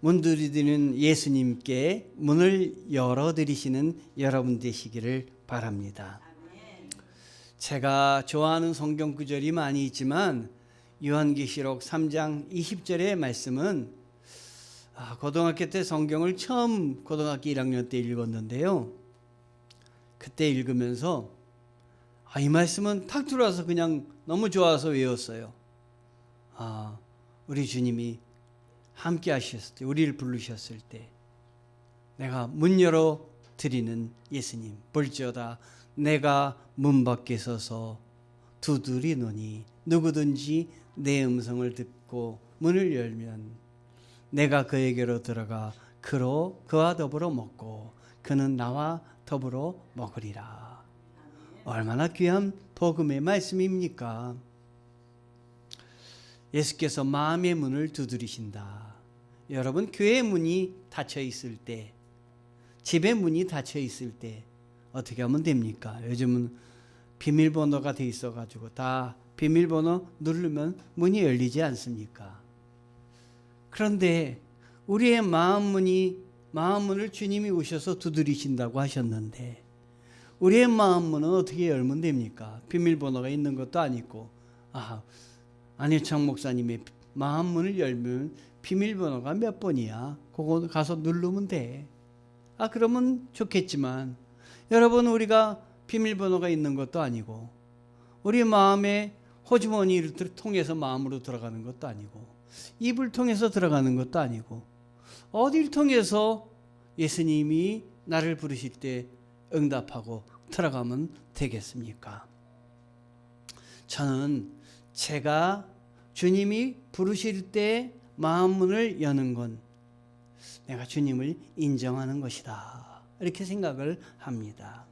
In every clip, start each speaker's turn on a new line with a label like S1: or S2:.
S1: 문드리는 예수님께 문을 열어드리시는 여러분 되시기를 바랍니다. 제가 좋아하는 성경 구절이 많이 있지만 요한계시록 3장 20절의 말씀은 고등학교 때 성경을 처음 고등학교 1학년 때 읽었는데요. 그때 읽으면서 이 말씀은 탁 들어와서 그냥 너무 좋아서 외웠어요. 우리 주님이 함께 하셨을 때, 우리를 부르셨을 때 내가 문 열어 드리는 예수님, 볼지어다 내가 문 밖에 서서 두드리노니 누구든지 내 음성을 듣고 문을 열면 내가 그에게로 들어가 그와 더불어 먹고 그는 나와 더불어 먹으리라. 얼마나 귀한 복음의 말씀입니까? 예수께서 마음의 문을 두드리신다. 여러분, 교회 문이 닫혀 있을 때, 집의 문이 닫혀 있을 때 어떻게 하면 됩니까? 요즘은 비밀번호가 돼 있어가지고 다 비밀번호 누르면 문이 열리지 않습니까? 그런데 우리의 마음문을 주님이 오셔서 두드리신다고 하셨는데 우리의 마음문은 어떻게 열면 됩니까? 비밀번호가 있는 것도 아니고 안혜창 목사님의 마음문을 열면 비밀번호가 몇 번이야? 그거 가서 누르면 돼. 그러면 좋겠지만 여러분, 우리가 비밀번호가 있는 것도 아니고 우리 마음에 호주머니를 통해서 마음으로 들어가는 것도 아니고 입을 통해서 들어가는 것도 아니고 어디를 통해서 예수님이 나를 부르실 때 응답하고 들어가면 되겠습니까? 저는 제가 주님이 부르실 때 마음문을 여는 건 내가 주님을 인정하는 것이다, 이렇게 생각을 합니다.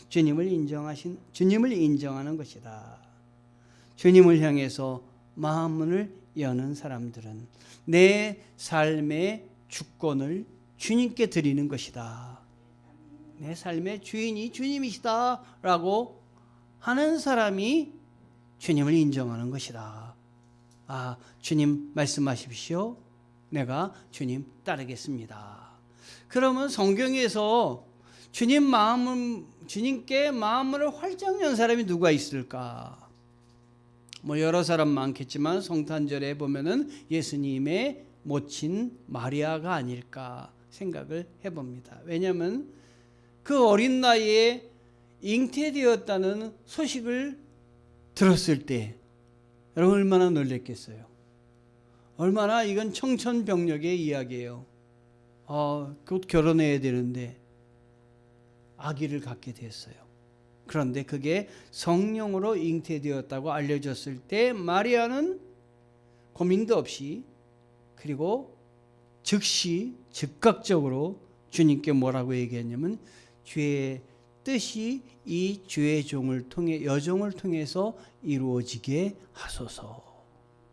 S1: 주님을 인정하는 것이다. 주님을 향해서 마음문을 여는 사람들은 내 삶의 주권을 주님께 드리는 것이다. 내 삶의 주인이 주님이시다 라고 하는 사람이 주님을 인정하는 것이다. 주님 말씀하십시오. 내가 주님 따르겠습니다. 그러면 성경에서 주님께 마음을 활짝 연 사람이 누가 있을까? 여러 사람 많겠지만 성탄절에 보면은 예수님의 모친 마리아가 아닐까 생각을 해봅니다. 왜냐하면 그 어린 나이에 잉태되었다는 소식을 들었을 때 여러분 얼마나 놀랬겠어요? 얼마나 이건 청천벽력의 이야기예요. 곧 결혼해야 되는데 아기를 갖게 됐어요. 그런데 그게 성령으로 잉태되었다고 알려졌을 때 마리아는 고민도 없이 그리고 즉각적으로 주님께 뭐라고 얘기했냐면 주의 뜻이 이 주의 여종을 통해서 이루어지게 하소서.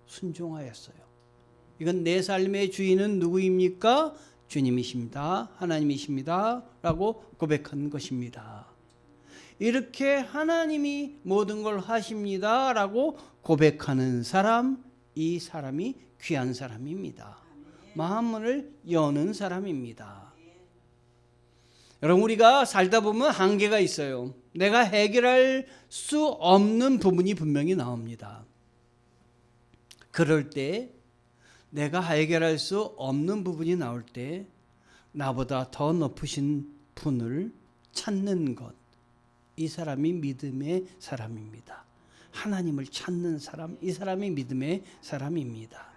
S1: 순종하였어요. 이건 내 삶의 주인은 누구입니까? 주님이십니다. 하나님이십니다. 라고 고백한 것입니다. 이렇게 하나님이 모든 걸 하십니다 라고 고백하는 사람, 이 사람이 귀한 사람입니다. 마음문을 여는 사람입니다. 여러분, 우리가 살다 보면 한계가 있어요. 내가 해결할 수 없는 부분이 분명히 나옵니다. 그럴 때 내가 해결할 수 없는 부분이 나올 때 나보다 더 높으신 분을 찾는 것, 이 사람이 믿음의 사람입니다. 하나님을 찾는 사람, 이 사람이 믿음의 사람입니다.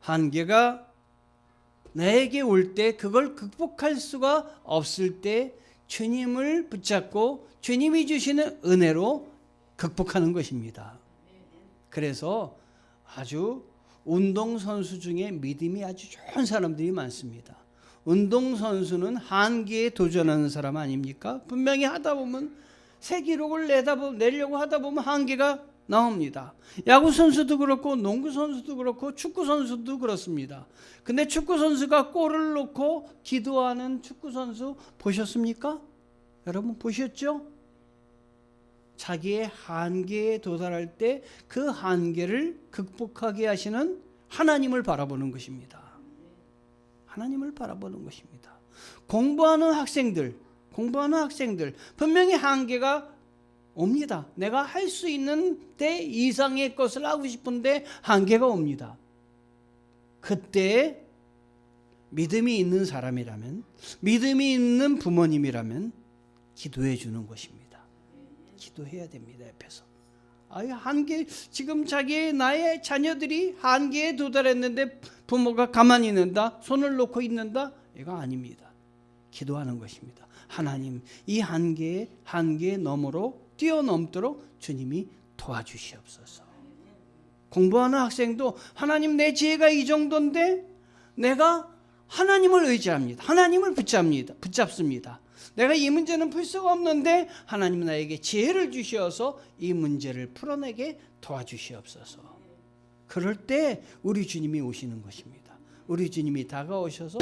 S1: 한계가 나에게 올 때 그걸 극복할 수가 없을 때 주님을 붙잡고 주님이 주시는 은혜로 극복하는 것입니다. 그래서 아주 운동선수 중에 믿음이 아주 좋은 사람들이 많습니다. 운동선수는 한계에 도전하는 사람 아닙니까? 분명히 하다 보면 새 기록을 내려고 하다 보면 한계가 나옵니다. 야구 선수도 그렇고 농구 선수도 그렇고 축구 선수도 그렇습니다. 근데 축구 선수가 골을 넣고 기도하는 축구 선수 보셨습니까? 여러분 보셨죠? 자기의 한계에 도달할 때 그 한계를 극복하게 하시는 하나님을 바라보는 것입니다. 하나님을 바라보는 것입니다. 공부하는 학생들 분명히 한계가 옵니다. 내가 할 수 있는 데 이상의 것을 하고 싶은데 한계가 옵니다. 그때 믿음이 있는 사람이라면, 믿음이 있는 부모님이라면 기도해 주는 것입니다. 기도해야 됩니다. 옆에서. 지금 나의 자녀들이 한계에 도달했는데 부모가 가만히 있는다, 손을 놓고 있는다, 이거 아닙니다. 기도하는 것입니다. 하나님, 이 한계 너머로 뛰어넘도록 주님이 도와주시옵소서. 공부하는 학생도 하나님, 내 지혜가 이 정도인데 내가 하나님을 의지합니다. 하나님을 붙잡습니다. 내가 이 문제는 풀 수가 없는데 하나님 나에게 지혜를 주셔서 이 문제를 풀어내게 도와주시옵소서. 그럴 때 우리 주님이 오시는 것입니다. 우리 주님이 다가오셔서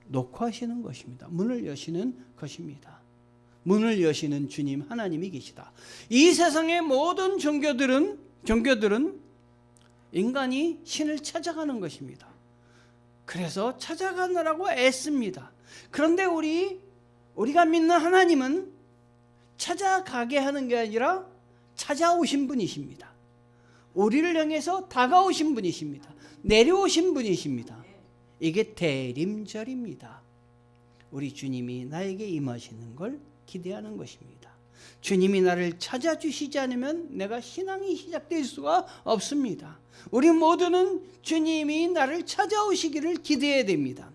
S1: 녹화하시는 것입니다. 문을 여시는 것입니다. 문을 여시는 주님 하나님이 계시다. 이 세상의 모든 종교들은 인간이 신을 찾아가는 것입니다. 그래서 찾아가느라고 애씁니다. 그런데 우리가 믿는 하나님은 찾아가게 하는 게 아니라 찾아오신 분이십니다. 우리를 향해서 다가오신 분이십니다. 내려오신 분이십니다. 이게 대림절입니다. 우리 주님이 나에게 임하시는 걸 기대하는 것입니다. 주님이 나를 찾아주시지 않으면 내가 신앙이 시작될 수가 없습니다. 우리 모두는 주님이 나를 찾아오시기를 기대해야 됩니다.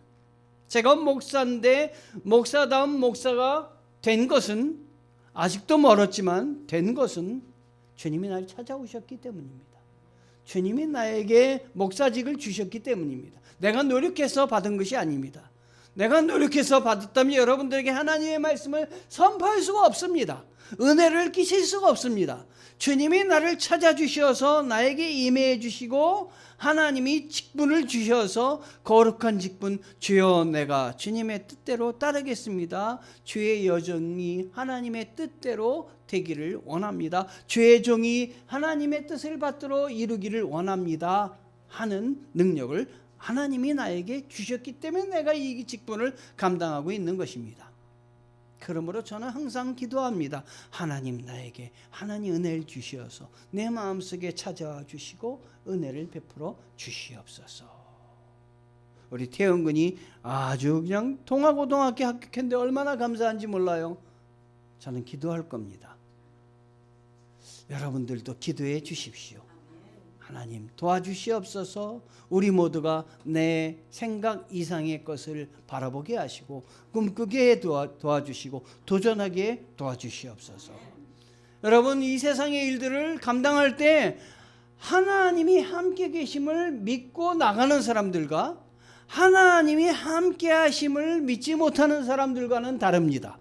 S1: 제가 목사인데 목사다운 목사가 된 것은, 아직도 멀었지만 된 것은 주님이 나를 찾아오셨기 때문입니다. 주님이 나에게 목사직을 주셨기 때문입니다. 내가 노력해서 받은 것이 아닙니다. 내가 노력해서 받았다면 여러분들에게 하나님의 말씀을 선포할 수가 없습니다. 은혜를 끼칠 수가 없습니다. 주님이 나를 찾아주셔서 나에게 임해 주시고 하나님이 직분을 주셔서 거룩한 직분, 주여 내가 주님의 뜻대로 따르겠습니다. 주의 여정이 하나님의 뜻대로 되기를 원합니다. 주의 종이 하나님의 뜻을 받들어 이루기를 원합니다 하는 능력을 하나님이 나에게 주셨기 때문에 내가 이 직분을 감당하고 있는 것입니다. 그러므로 저는 항상 기도합니다. 하나님, 나에게 하나님 은혜를 주시어서 내 마음속에 찾아와 주시고 은혜를 베풀어 주시옵소서. 우리 태영군이 아주 그냥 동아고등학교 합격했는데 얼마나 감사한지 몰라요. 저는 기도할 겁니다. 여러분들도 기도해 주십시오. 하나님 도와주시옵소서. 우리 모두가 내 생각 이상의 것을 바라보게 하시고 꿈꾸게 도와주시고 도전하게 도와주시옵소서. 여러분, 이 세상의 일들을 감당할 때 하나님이 함께 계심을 믿고 나가는 사람들과 하나님이 함께 하심을 믿지 못하는 사람들과는 다릅니다.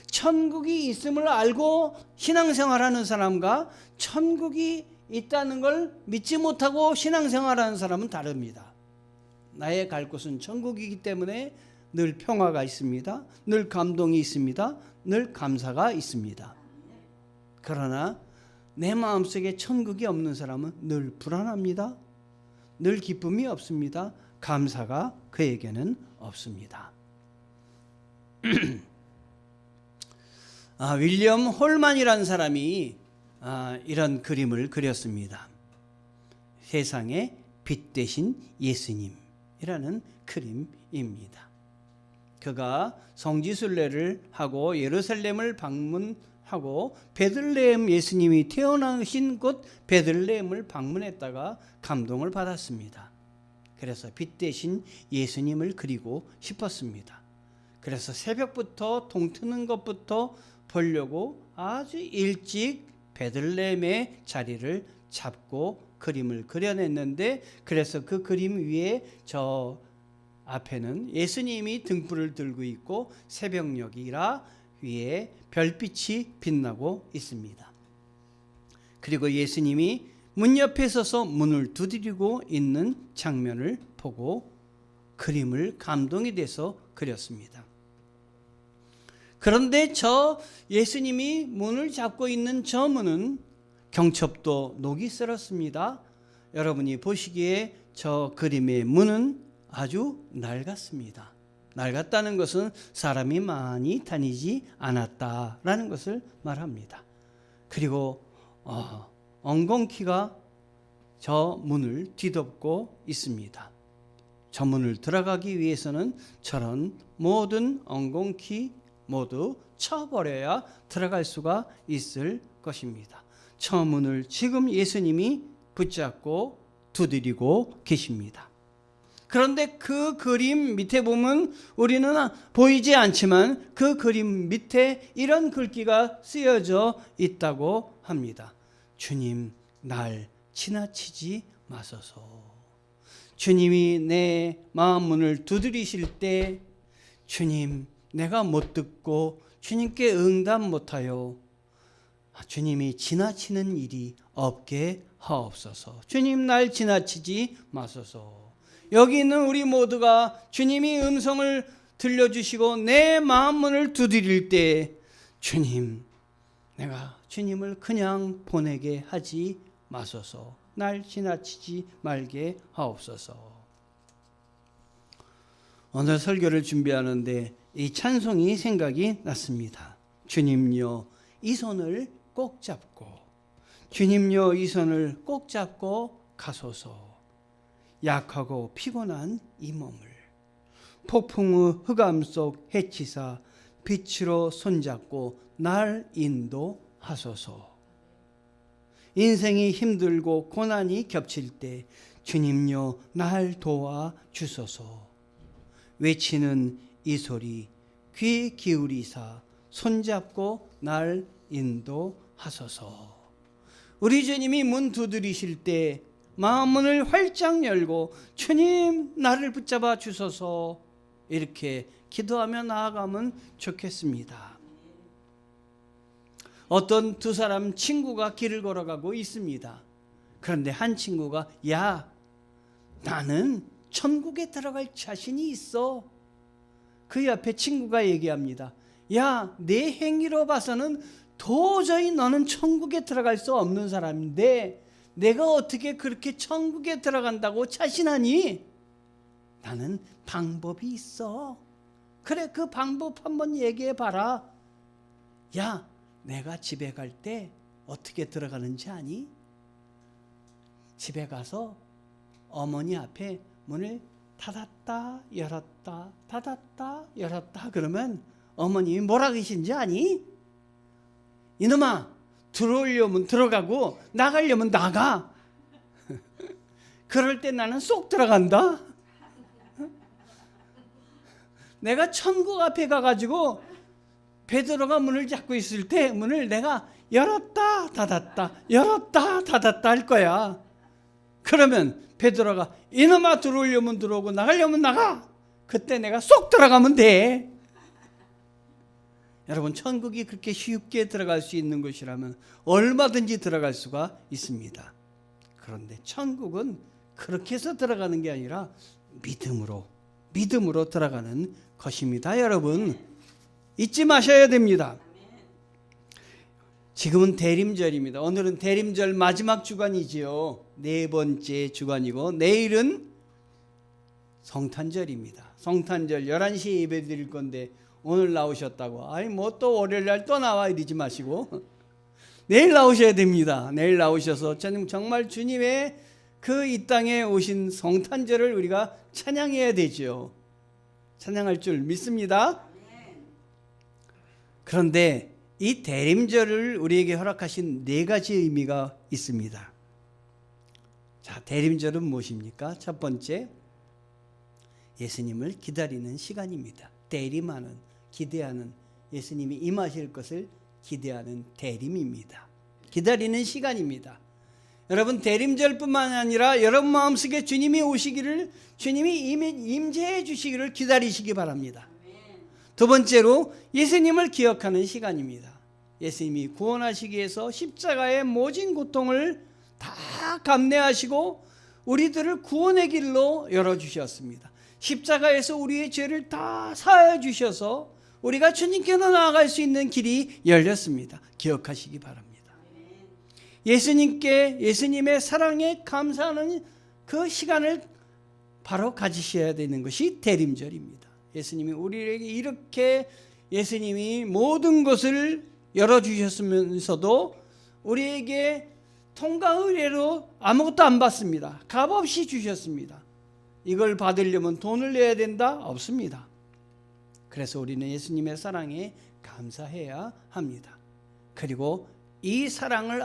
S1: 천국이 있음을 알고 신앙생활하는 사람과 천국이 있다는 걸 믿지 못하고 신앙생활하는 사람은 다릅니다. 나의 갈 곳은 천국이기 때문에 늘 평화가 있습니다. 늘 감동이 있습니다. 늘 감사가 있습니다. 그러나 내 마음속에 천국이 없는 사람은 늘 불안합니다. 늘 기쁨이 없습니다. 감사가 그에게는 없습니다. 윌리엄 홀만이라는 사람이 이런 그림을 그렸습니다. 세상의 빛 대신 예수님이라는 그림입니다. 그가 성지순례를 하고 예루살렘을 방문하고 베들레헴, 예수님이 태어나신 곳 베들레헴을 방문했다가 감동을 받았습니다. 그래서 빛 대신 예수님을 그리고 싶었습니다. 그래서 새벽부터 동트는 것부터 보려고 아주 일찍 베들레헴의 자리를 잡고 그림을 그려냈는데, 그래서 그 그림 위에 저 앞에는 예수님이 등불을 들고 있고 새벽녘이라 위에 별빛이 빛나고 있습니다. 그리고 예수님이 문 옆에 서서 문을 두드리고 있는 장면을 보고 그림을 감동이 돼서 그렸습니다. 그런데 저 예수님이 문을 잡고 있는 저 문은 경첩도 녹이 슬었습니다. 여러분이 보시기에 저 그림의 문은 아주 낡았습니다. 낡았다는 것은 사람이 많이 다니지 않았다라는 것을 말합니다. 그리고 엉겅퀴가 저 문을 뒤덮고 있습니다. 저 문을 들어가기 위해서는 저런 모든 엉겅퀴 모두 쳐버려야 들어갈 수가 있을 것입니다. 저 문을 지금 예수님이 붙잡고 두드리고 계십니다. 그런데 그 그림 밑에 보면 우리는 보이지 않지만 그 그림 밑에 이런 글귀가 쓰여져 있다고 합니다. 주님, 날 지나치지 마소서. 주님이 내 마음 문을 두드리실 때 주님, 내가 못 듣고 주님께 응답 못하여 주님이 지나치는 일이 없게 하옵소서. 주님, 날 지나치지 마소서. 여기 있는 우리 모두가 주님이 음성을 들려주시고 내 마음 문을 두드릴 때 주님, 내가 주님을 그냥 보내게 하지 마소서. 날 지나치지 말게 하옵소서. 오늘 설교를 준비하는데 이 찬송이 생각이 났습니다. 주님요, 이 손을 꼭 잡고, 주님요, 이 손을 꼭 잡고 가소서. 약하고 피곤한 이 몸을 폭풍의 흑암 속 해치사 빛으로 손잡고 날 인도하소서. 인생이 힘들고 고난이 겹칠 때 주님요, 날 도와주소서. 외치는 이 소리 귀 기울이사 손잡고 날 인도하소서. 우리 주님이 문 두드리실 때 마음문을 활짝 열고 주님, 나를 붙잡아 주소서, 이렇게 기도하며 나아가면 좋겠습니다. 어떤 두 사람 친구가 길을 걸어가고 있습니다. 그런데 한 친구가 야, 나는 천국에 들어갈 자신이 있어. 그 옆에 친구가 얘기합니다. 야, 내 행위로 봐서는 도저히 너는 천국에 들어갈 수 없는 사람인데 내가 어떻게 그렇게 천국에 들어간다고 자신하니? 나는 방법이 있어. 그래, 그 방법 한번 얘기해 봐라. 야, 내가 집에 갈 때 어떻게 들어가는지 아니? 집에 가서 어머니 앞에 문을 닫았다 열었다 닫았다 열었다 그러면 어머님이 뭐라 그러신지 아니? 이놈아, 들어오려면 들어가고 나가려면 나가. 그럴 때 나는 쏙 들어간다. 내가 천국 앞에 가가지고 베드로가 문을 잡고 있을 때 문을 내가 열었다 닫았다 열었다 닫았다 할 거야. 그러면 베드로가 이놈아, 들어오려면 들어오고 나가려면 나가. 그때 내가 쏙 들어가면 돼. 여러분, 천국이 그렇게 쉽게 들어갈 수 있는 것이라면 얼마든지 들어갈 수가 있습니다. 그런데 천국은 그렇게 해서 들어가는 게 아니라 믿음으로 들어가는 것입니다. 여러분, 잊지 마셔야 됩니다. 지금은 대림절입니다. 오늘은 대림절 마지막 주간이지요. 네 번째 주간이고 내일은 성탄절입니다. 성탄절 11시에 예배 드릴 건데 오늘 나오셨다고 아니 뭐 또 월요일날 또 나와 이러지 마시고 내일 나오셔야 됩니다. 내일 나오셔서 정말 주님의 그 이 땅에 오신 성탄절을 우리가 찬양해야 되죠. 찬양할 줄 믿습니다. 그런데 이 대림절을 우리에게 허락하신 네 가지 의미가 있습니다. 자, 대림절은 무엇입니까? 첫 번째, 예수님을 기다리는 시간입니다. 대림하는, 기대하는, 예수님이 임하실 것을 기대하는 대림입니다. 기다리는 시간입니다. 여러분, 대림절뿐만 아니라 여러분 마음속에 주님이 오시기를, 주님이 임재해 주시기를 기다리시기 바랍니다. 두 번째로 예수님을 기억하는 시간입니다. 예수님이 구원하시기 위해서 십자가의 모진 고통을 다 감내하시고 우리들을 구원의 길로 열어주셨습니다. 십자가에서 우리의 죄를 다 사하여 주셔서 우리가 주님께로 나아갈 수 있는 길이 열렸습니다. 기억하시기 바랍니다. 예수님께, 예수님의 사랑에 감사하는 그 시간을 바로 가지셔야 되는 것이 대림절입니다. 예수님이 우리에게 이렇게 예수님이 모든 것을 열어주셨으면서도 우리에게 통과 의례로 아무것도 안 받습니다. 값없이 주셨습니다. 이걸 받으려면 돈을 내야 된다? 없습니다. 그래서 우리는 예수님의 사랑에 감사해야 합니다. 그리고 이 사랑을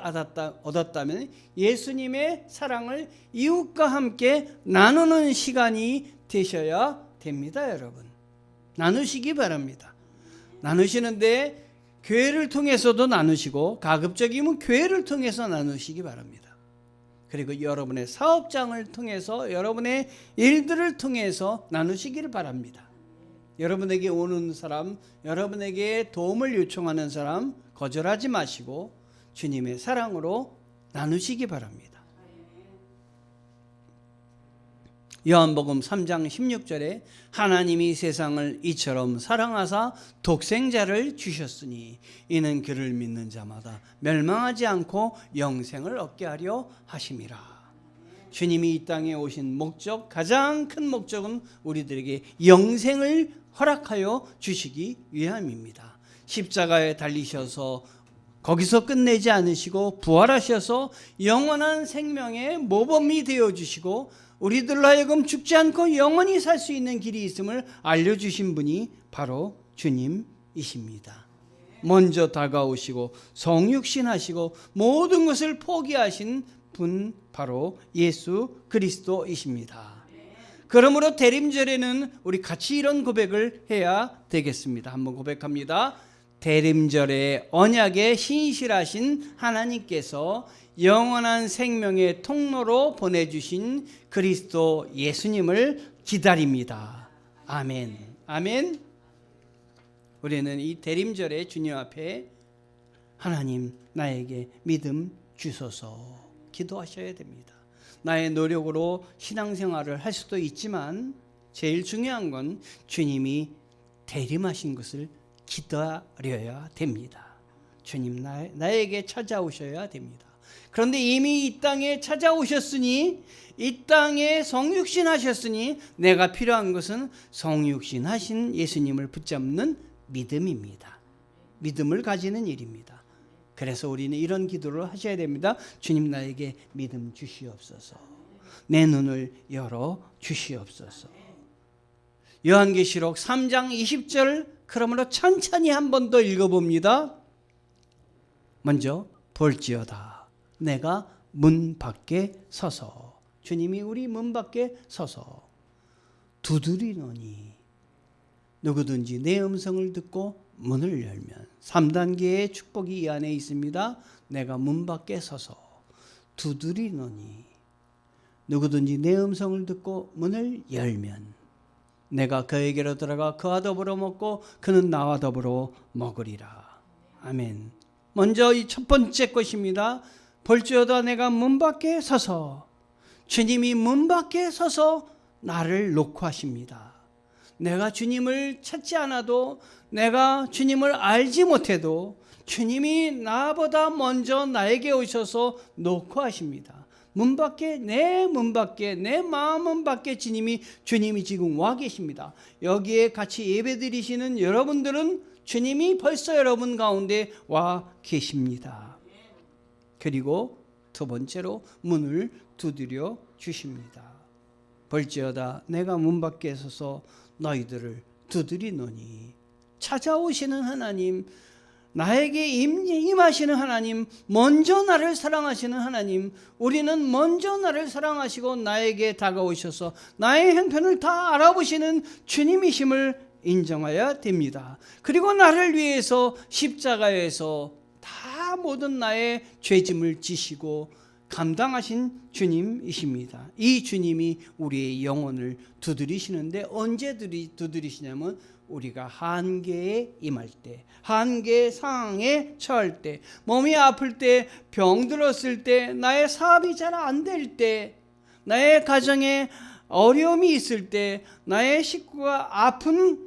S1: 얻었다면 예수님의 사랑을 이웃과 함께 나누는 시간이 되셔야 됩니다. 여러분, 나누시기 바랍니다. 나누시는데 교회를 통해서도 나누시고 가급적이면 교회를 통해서 나누시기 바랍니다. 그리고 여러분의 사업장을 통해서 여러분의 일들을 통해서 나누시기를 바랍니다. 여러분에게 오는 사람, 여러분에게 도움을 요청하는 사람 거절하지 마시고 주님의 사랑으로 나누시기 바랍니다. 요한복음 3장 16절에 하나님이 세상을 이처럼 사랑하사 독생자를 주셨으니 이는 그를 믿는 자마다 멸망하지 않고 영생을 얻게 하려 하심이라. 주님이 이 땅에 오신 목적, 가장 큰 목적은 우리들에게 영생을 허락하여 주시기 위함입니다. 십자가에 달리셔서 거기서 끝내지 않으시고 부활하셔서 영원한 생명의 모범이 되어주시고 우리들로 하여금 죽지 않고 영원히 살 수 있는 길이 있음을 알려주신 분이 바로 주님이십니다. 먼저 다가오시고 성육신하시고 모든 것을 포기하신 분 바로 예수 그리스도이십니다. 그러므로 대림절에는 우리 같이 이런 고백을 해야 되겠습니다. 한번 고백합니다. 대림절에 언약에 신실하신 하나님께서 영원한 생명의 통로로 보내주신 그리스도 예수님을 기다립니다. 아멘. 아멘. 우리는 이 대림절에 주님 앞에 하나님 나에게 믿음 주소서 기도하셔야 됩니다. 나의 노력으로 신앙생활을 할 수도 있지만 제일 중요한 건 주님이 대림하신 것을 기다려야 됩니다. 주님 나에게 찾아오셔야 됩니다. 그런데 이미 이 땅에 찾아오셨으니 이 땅에 성육신 하셨으니 내가 필요한 것은 성육신 하신 예수님을 붙잡는 믿음입니다. 믿음을 가지는 일입니다. 그래서 우리는 이런 기도를 하셔야 됩니다. 주님 나에게 믿음 주시옵소서. 내 눈을 열어 주시옵소서. 요한계시록 3장 20절 그러므로 천천히 한 번 더 읽어봅니다. 먼저 볼지어다 내가 문 밖에 서서, 주님이 우리 문 밖에 서서 두드리노니 누구든지 내 음성을 듣고 문을 열면 3단계의 축복이 이 안에 있습니다. 내가 문 밖에 서서 두드리노니 누구든지 내 음성을 듣고 문을 열면 내가 그에게로 들어가 그와 더불어 먹고 그는 나와 더불어 먹으리라. 아멘. 먼저 이 첫 번째 것입니다. 볼지어다 내가 문 밖에 서서, 주님이 문 밖에 서서 나를 놓고 하십니다. 내가 주님을 찾지 않아도, 내가 주님을 알지 못해도 주님이 나보다 먼저 나에게 오셔서 놓고 하십니다. 문 밖에, 내 문 밖에, 내 마음 밖에 주님이 지금 와 계십니다. 여기에 같이 예배 드리시는 여러분들은 주님이 벌써 여러분 가운데 와 계십니다. 그리고 두 번째로 문을 두드려 주십니다. 볼지어다 내가 문 밖에 서서 너희들을 두드리노니, 찾아오시는 하나님, 나에게 임하시는 하나님, 먼저 나를 사랑하시는 하나님, 우리는 먼저 나를 사랑하시고 나에게 다가오셔서 나의 형편을 다 알아보시는 주님이심을 인정해야 됩니다. 그리고 나를 위해서 십자가에서 다 모든 나의 죄짐을 지시고 감당하신 주님이십니다. 이 주님이 우리의 영혼을 두드리시는데 언제 두드리시냐면 우리가 한계에 임할 때, 한계 상황에 처할 때, 몸이 아플 때, 병들었을 때, 나의 사업이 잘 안 될 때, 나의 가정에 어려움이 있을 때, 나의 식구가 아픈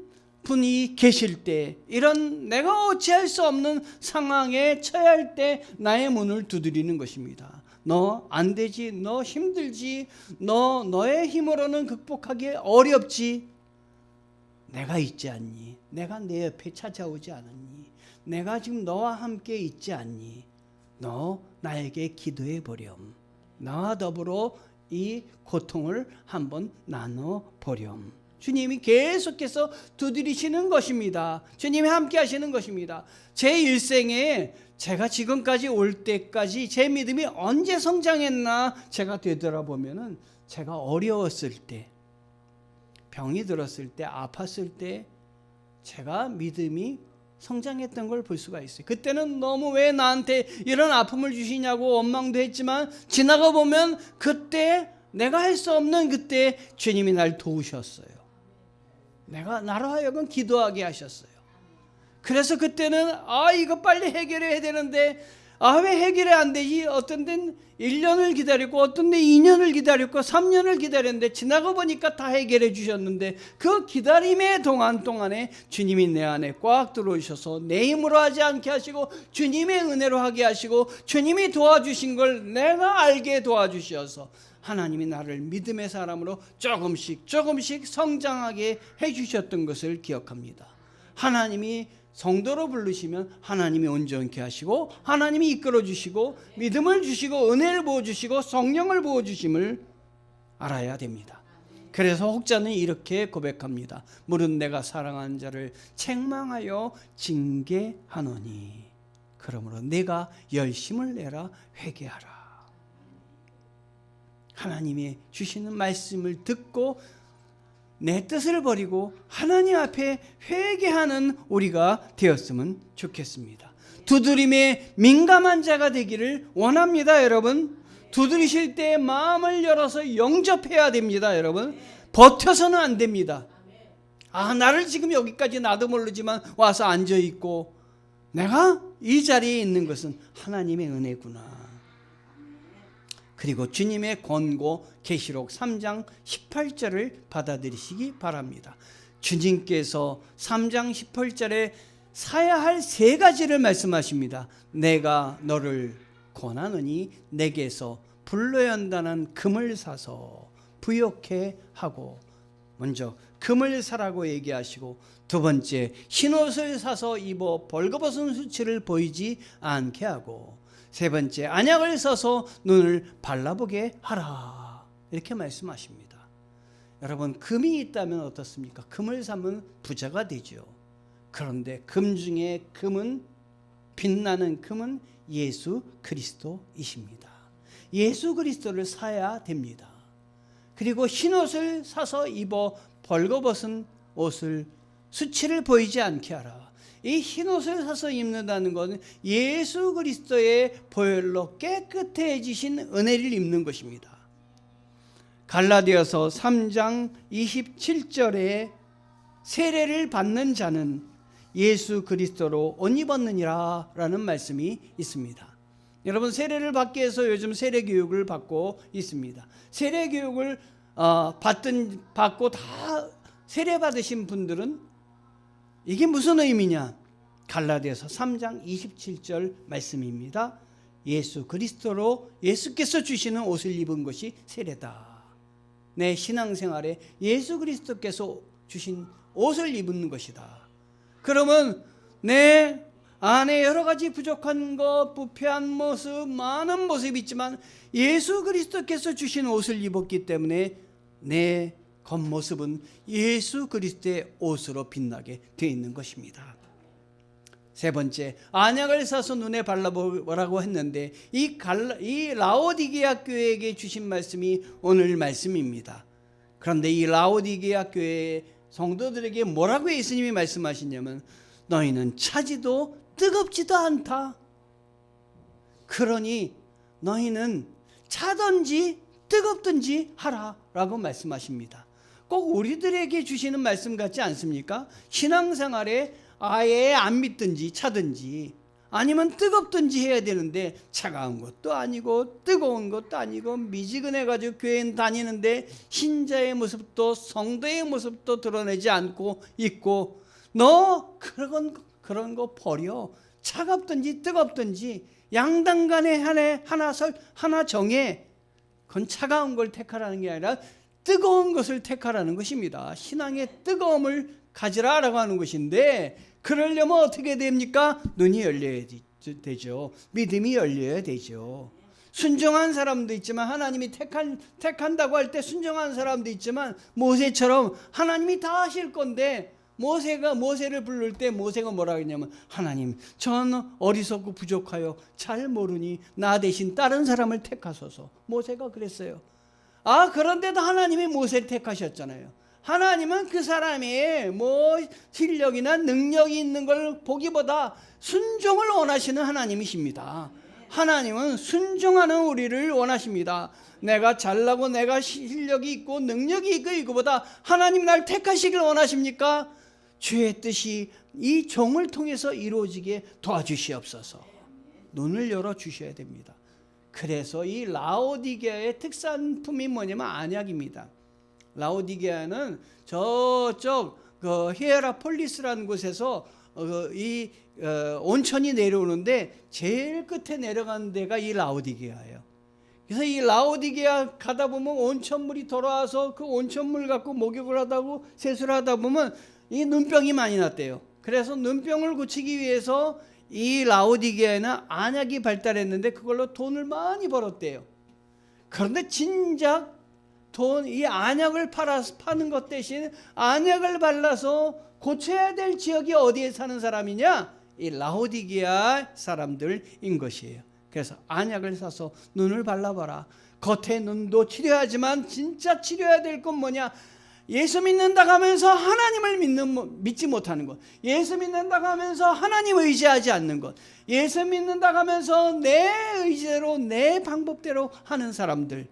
S1: 분이 계실 때, 이런 내가 어찌할 수 없는 상황에 처할 때 나의 문을 두드리는 것입니다. 너 안 되지, 너 힘들지, 너의 힘으로는 극복하기 어렵지. 내가 있지 않니? 내가 내 옆에 찾아오지 않았니? 내가 지금 너와 함께 있지 않니? 너 나에게 기도해 보렴. 나와 더불어 이 고통을 한번 나눠 보렴. 주님이 계속해서 두드리시는 것입니다. 주님이 함께 하시는 것입니다. 제 일생에 제가 지금까지 올 때까지 제 믿음이 언제 성장했나 제가 되돌아보면은 제가 어려웠을 때, 병이 들었을 때, 아팠을 때 제가 믿음이 성장했던 걸 볼 수가 있어요. 그때는 너무 왜 나한테 이런 아픔을 주시냐고 원망도 했지만 지나가 보면 그때 내가 할 수 없는 그때 주님이 날 도우셨어요. 나로 하여금 기도하게 하셨어요. 그래서 그때는 이거 빨리 해결해야 되는데 왜 해결이 안 되지? 어떤 데는 1년을 기다렸고 어떤 데 2년을 기다렸고 3년을 기다렸는데 지나가 보니까 다 해결해 주셨는데 그 기다림의 동안에 주님이 내 안에 꽉 들어오셔서 내 힘으로 하지 않게 하시고 주님의 은혜로 하게 하시고 주님이 도와주신 걸 내가 알게 도와주셔서 하나님이 나를 믿음의 사람으로 조금씩 성장하게 해주셨던 것을 기억합니다. 하나님이 성도로 부르시면 하나님이 온전케 하시고 하나님이 이끌어 주시고 믿음을 주시고 은혜를 부어주시고 성령을 부어주심을 알아야 됩니다. 그래서 혹자는 이렇게 고백합니다. 무릇 내가 사랑하는 자를 책망하여 징계하노니 그러므로 내가 열심을 내라 회개하라. 하나님이 주시는 말씀을 듣고 내 뜻을 버리고 하나님 앞에 회개하는 우리가 되었으면 좋겠습니다. 두드림에 민감한 자가 되기를 원합니다. 여러분, 두드리실 때 마음을 열어서 영접해야 됩니다. 여러분, 버텨서는 안 됩니다. 나를 지금 여기까지 나도 모르지만 와서 앉아있고 내가 이 자리에 있는 것은 하나님의 은혜구나. 그리고 주님의 권고 계시록 3장 18절을 받아들이시기 바랍니다. 주님께서 3장 18절에 사야 할 3가지를 말씀하십니다. 내가 너를 권하노니 내게서 불로연단한 금을 사서 부욕해 하고, 먼저 금을 사라고 얘기하시고, 두 번째 흰옷을 사서 입어 벌거벗은 수치를 보이지 않게 하고, 세 번째 안약을 써서 눈을 발라보게 하라. 이렇게 말씀하십니다. 여러분, 금이 있다면 어떻습니까? 금을 사면 부자가 되죠. 그런데 금 중에 금은, 빛나는 금은 예수 그리스도이십니다. 예수 그리스도를 사야 됩니다. 그리고 흰옷을 사서 입어 벌거벗은 옷을 수치를 보이지 않게 하라. 이 흰옷을 사서 입는다는 것은 예수 그리스도의 보혈로 깨끗해지신 은혜를 입는 것입니다. 갈라디아서 3장 27절에 세례를 받는 자는 예수 그리스도로 옷 입었느니라 라는 말씀이 있습니다. 여러분, 세례를 받기 위해서 요즘 세례 교육을 받고 있습니다. 세례 교육을 받고 다 세례 받으신 분들은 이게 무슨 의미냐? 갈라디아서 3장 27절 말씀입니다. 예수 그리스도로 예수께서 주시는 옷을 입은 것이 세례다. 내 신앙생활에 예수 그리스도께서 주신 옷을 입은 것이다. 그러면 내 안에 여러 가지 부족한 것, 부패한 모습, 많은 모습이 있지만 예수 그리스도께서 주신 옷을 입었기 때문에 내 겉모습은 예수 그리스도의 옷으로 빛나게 되어 있는 것입니다. 세 번째, 안약을 사서 눈에 발라보라고 했는데 이 라오디게아 교회에게 주신 말씀이 오늘 말씀입니다. 그런데 이 라오디게아 교회 성도들에게 뭐라고 예수님이 말씀하시냐면, 너희는 차지도 뜨겁지도 않다. 그러니 너희는 차든지 뜨겁든지 하라라고 말씀하십니다. 꼭 우리들에게 주시는 말씀 같지 않습니까? 신앙생활에 아예 안 믿든지 차든지 아니면 뜨겁든지 해야 되는데 차가운 것도 아니고 뜨거운 것도 아니고 미지근해가지고 교회 다니는데 신자의 모습도 성도의 모습도 드러내지 않고 있고, 너 그런 거 버려. 차갑든지 뜨겁든지 양당 간에 하나 정해. 그건 차가운 걸 택하라는 게 아니라 뜨거운 것을 택하라는 것입니다. 신앙의 뜨거움을 가지라라고 하는 것인데, 그러려면 어떻게 됩니까? 눈이 열려야 되죠. 믿음이 열려야 되죠. 순종한 사람도 있지만, 하나님이 택한다고 할 때 순종한 사람도 있지만, 모세처럼 하나님이 다 하실 건데, 모세를 부를 때 모세가 뭐라고 했냐면, 하나님, 전 어리석고 부족하여 잘 모르니 나 대신 다른 사람을 택하소서. 모세가 그랬어요. 그런데도 하나님이 모세를 택하셨잖아요. 하나님은 그 사람이 실력이나 능력이 있는 걸 보기보다 순종을 원하시는 하나님이십니다. 하나님은 순종하는 우리를 원하십니다. 내가 잘나고 내가 실력이 있고 능력이 있고 이거보다 하나님 날 택하시길 원하십니까? 주의 뜻이 이 종을 통해서 이루어지게 도와주시옵소서. 눈을 열어주셔야 됩니다. 그래서 이 라오디게아의 특산품이 뭐냐면 안약입니다. 라오디게아는 저쪽 히에라폴리스라는 곳에서 온천이 내려오는데 제일 끝에 내려가는 데가 이 라오디게아예요. 그래서 이 라오디게아 가다 보면 온천물이 돌아와서 그 온천물 갖고 목욕을 하다고 세수를 하다 보면 이 눈병이 많이 났대요. 그래서 눈병을 고치기 위해서 이 라오디게아에는 안약이 발달했는데 그걸로 돈을 많이 벌었대요. 그런데 진작 이 안약을 파는 것 대신 안약을 발라서 고쳐야 될 지역이 어디에 사는 사람이냐? 이 라오디게아 사람들인 것이에요. 그래서 안약을 사서 눈을 발라봐라. 겉에 눈도 치료하지만 진짜 치료해야 될 건 뭐냐? 예수 믿는다고 하면서 하나님을 믿지 못하는 것, 예수 믿는다고 하면서 하나님 의지하지 않는 것, 예수 믿는다고 하면서 내 의지대로 내 방법대로 하는 사람들,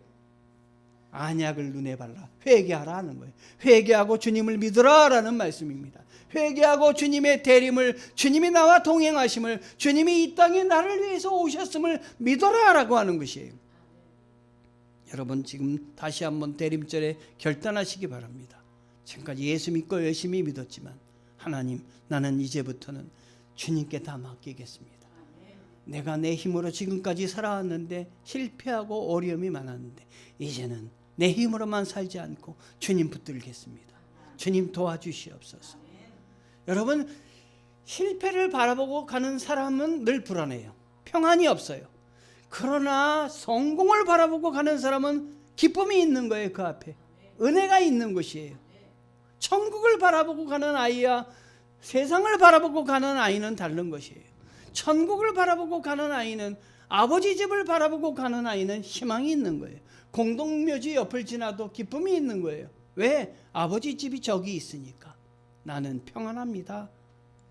S1: 안약을 눈에 발라 회개하라 하는 거예요. 회개하고 주님을 믿으라 라는 말씀입니다. 회개하고 주님의 대림을, 주님이 나와 동행하심을, 주님이 이 땅에 나를 위해서 오셨음을 믿어라 라고 하는 것이에요. 여러분 지금 다시 한번 대림절에 결단하시기 바랍니다. 지금까지 예수 믿고 열심히 믿었지만, 하나님, 나는 이제부터는 주님께 다 맡기겠습니다. 내가 내 힘으로 지금까지 살아왔는데 실패하고 어려움이 많았는데 이제는 내 힘으로만 살지 않고 주님 붙들겠습니다. 주님 도와주시옵소서. 여러분, 실패를 바라보고 가는 사람은 늘 불안해요. 평안이 없어요. 그러나 성공을 바라보고 가는 사람은 기쁨이 있는 거예요. 그 앞에 은혜가 있는 것이에요. 천국을 바라보고 가는 아이와 세상을 바라보고 가는 아이는 다른 것이에요. 천국을 바라보고 가는 아이는, 아버지 집을 바라보고 가는 아이는 희망이 있는 거예요. 공동묘지 옆을 지나도 기쁨이 있는 거예요. 왜? 아버지 집이 저기 있으니까 나는 평안합니다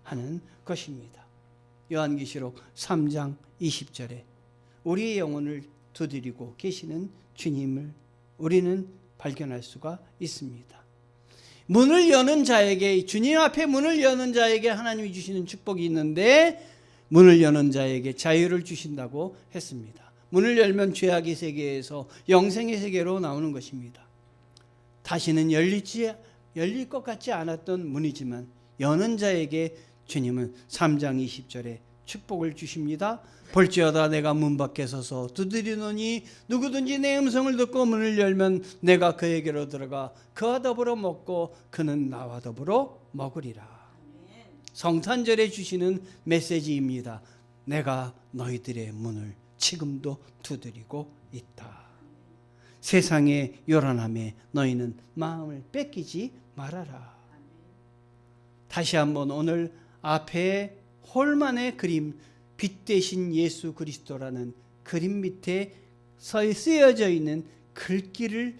S1: 하는 것입니다. 요한계시록 3장 20절에 우리의 영혼을 두드리고 계시는 주님을 우리는 발견할 수가 있습니다. 문을 여는 자에게, 주님 앞에 문을 여는 자에게 하나님이 주시는 축복이 있는데, 문을 여는 자에게 자유를 주신다고 했습니다. 문을 열면 죄악의 세계에서 영생의 세계로 나오는 것입니다. 다시는 열릴 것 같지 않았던 문이지만 여는 자에게 주님은 3장 20절에 축복을 주십니다. 볼지어다 내가 문 밖에 서서 두드리노니 누구든지 내 음성을 듣고 문을 열면 내가 그에게로 들어가 그와 더불어 먹고 그는 나와 더불어 먹으리라. 성탄절에 주시는 메시지입니다. 내가 너희들의 문을 지금도 두드리고 있다. 세상의 요란함에 너희는 마음을 뺏기지 말아라. 다시 한번 오늘 앞에 홀만의 그림, 빛 대신 예수 그리스도라는 그림 밑에 쓰여져 있는 글귀를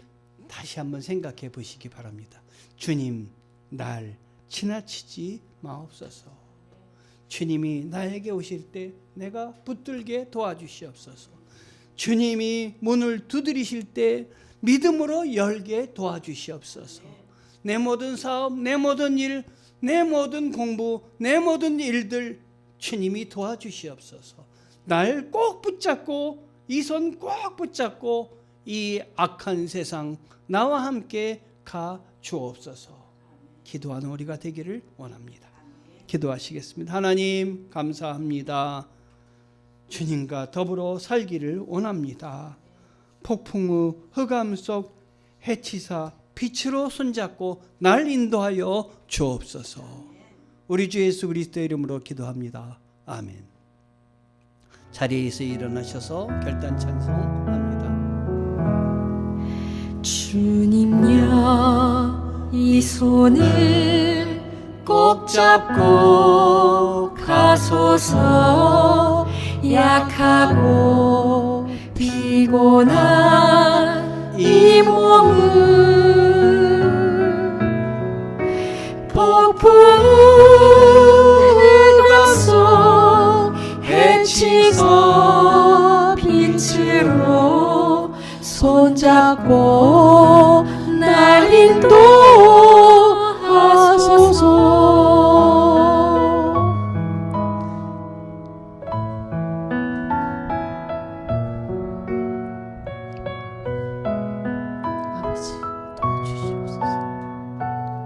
S1: 다시 한번 생각해 보시기 바랍니다. 주님, 날 지나치지 마옵소서. 주님이 나에게 오실 때 내가 붙들게 도와주시옵소서. 주님이 문을 두드리실 때 믿음으로 열게 도와주시옵소서. 내 모든 사업, 내 모든 일, 내 모든 공부, 내 모든 일들 주님이 도와주시옵소서. 날 꼭 붙잡고, 이 손 꼭 붙잡고 이 악한 세상 나와 함께 가 주옵소서. 기도하는 우리가 되기를 원합니다. 기도하시겠습니다. 하나님 감사합니다. 주님과 더불어 살기를 원합니다. 폭풍 후 흑암 속 해치사 빛으로 손잡고 날 인도하여 주옵소서. 우리 주 예수 그리스도의 이름으로 기도합니다. 아멘. 자리에서 일어나셔서 결단 찬송합니다.
S2: 주님여 이 손을 꼭 잡고 가소서. 약하고 피곤한 이 몸을 폭풍 흑암 속 해치서 빛으로 손잡고 날 인도하소서. 아버지 도와주시옵소서.